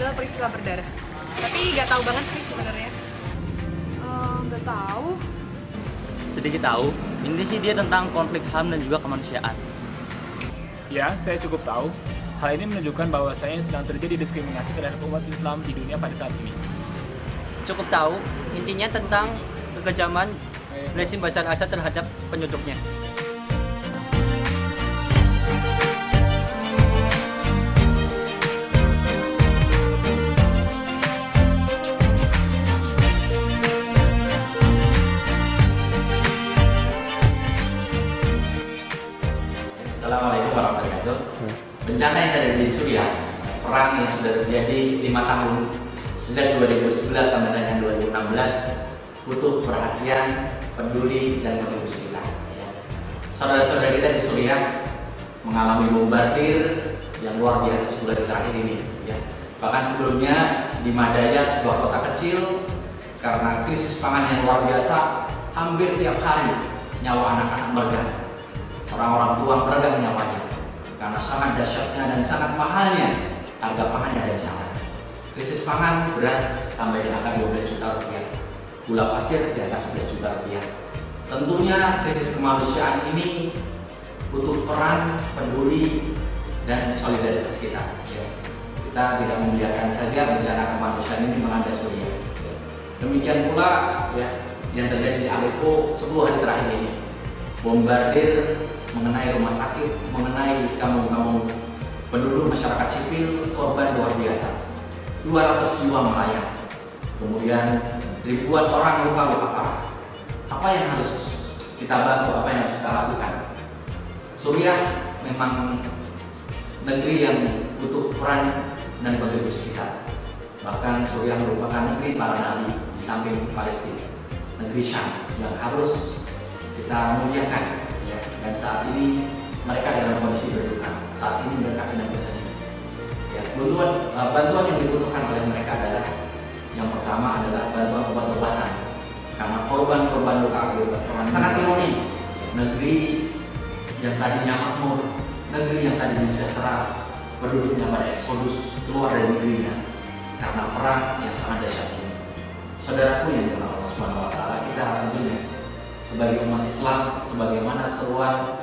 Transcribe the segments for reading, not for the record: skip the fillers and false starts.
adalah peristiwa berdarah. Tapi nggak tahu banget sih sebenarnya. Nggak tahu. Sedikit tahu, intinya sih dia tentang konflik HAM dan juga kemanusiaan. Ya, saya cukup tahu. Hal ini menunjukkan bahwasanya sedang terjadi diskriminasi terhadap umat Islam di dunia pada saat ini. Cukup tahu, intinya tentang kekejaman rezim Bashar Assad terhadap penduduknya. Assalamualaikum warahmatullahi wabarakatuh. Bencana yang terjadi di Suriah, perang yang sudah terjadi 5 tahun sejak 2011 sampai dengan 2016, butuh perhatian, peduli, dan kontribusi kita. Saudara-saudara kita di Suriah mengalami bombardir yang luar biasa sebulan terakhir ini. Bahkan sebelumnya di Madaya, sebuah kota kecil, karena krisis pangan yang luar biasa, hampir tiap hari nyawa anak-anak meregang. Orang-orang tua meregang nyawanya karena sangat dahsyatnya dan sangat mahalnya harga pangan yang ada di sana. Krisis pangan, beras sampai di angka 12 juta rupiah, gula pasir di angka 11 juta rupiah. Tentunya krisis kemanusiaan ini butuh peran, peduli, dan solidaritas kita. Kita tidak membiarkan saja bencana kemanusiaan ini melanda Suriah. Demikian pula yang terjadi di Aleppo 10 hari terakhir ini. Bombardir mengenai rumah sakit, mengenai kampung-kampung penduduk masyarakat sipil, korban luar biasa. 200 jiwa melayang. Kemudian ribuan orang luka-luka parah. Apa yang harus kita bantu, apa yang harus kita lakukan? Suriah memang negeri yang butuh peran dan kontribusi kita. Bahkan Suriah merupakan negeri para nabi di samping Palestina, negeri Syam yang harus kita muliakan. Dan saat ini mereka dalam kondisi berduka. Saat ini mereka sedang bersedih. Bantuan yang dibutuhkan oleh mereka adalah yang pertama adalah bantuan obat-obatan. Karena korban-korban luka akibat perang sangat ironis. Negeri yang tadinya makmur, negeri yang tadinya sejahtera, penduduknya pada eksodus keluar dari negerinya karena perang yang sangat dahsyat ini. Saudaraku yang dikenal Allah Subhanahu wa taala, kita tentunya sebagai umat Islam, sebagaimana seruan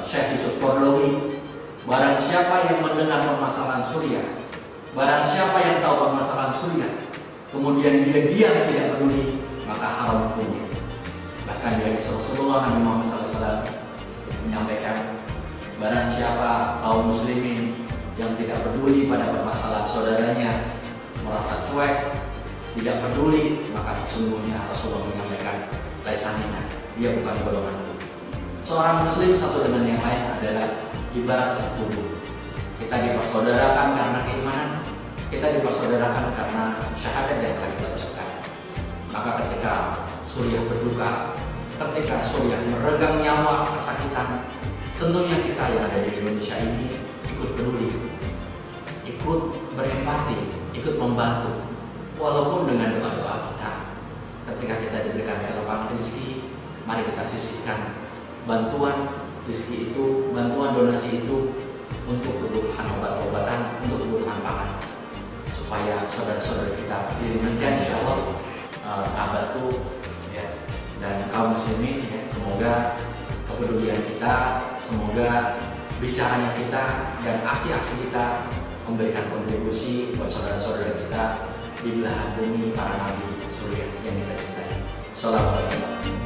Syekh Yusuf Qaradawi, barang siapa yang mendengar permasalahan Suriah, barang siapa yang tahu permasalahan Suriah, kemudian dia diam tidak peduli, maka haram hukumnya. Bahkan dari Rasulullah Nabi Muhammad SAW menyampaikan, barang siapa kaum muslimin yang tidak peduli pada permasalahan saudaranya, merasa cuek, tidak peduli, maka sesungguhnya Rasulullah menyampaikan, laisaninan, dia bukan golonganku. Seorang muslim satu dengan yang lain adalah ibarat satu tubuh. Kita dipersaudarakan karena keimanan, kita dipersaudarakan karena syahadat yang telah kita ucapkan. Maka ketika Suriah berduka, ketika Suriah meregang nyawa kesakitan, tentunya kita yang ada di Indonesia ini ikut peduli, ikut berempati, ikut membantu, walaupun dengan doa-doa kita. Ketika kita diberikan kelapangan rezeki, mari kita sisihkan bantuan rezeki itu, bantuan donasi itu untuk kebutuhan obat-obatan, untuk kebutuhan pangan, supaya saudara-saudara kita demikian insya Allah sahabatku dan kaum muslimin, semoga kepedulian kita, semoga bicaranya kita dan aksi-aksi kita memberikan kontribusi buat saudara-saudara kita di belahan bumi para nabi Suriah yang kita cintai. Assalamualaikum.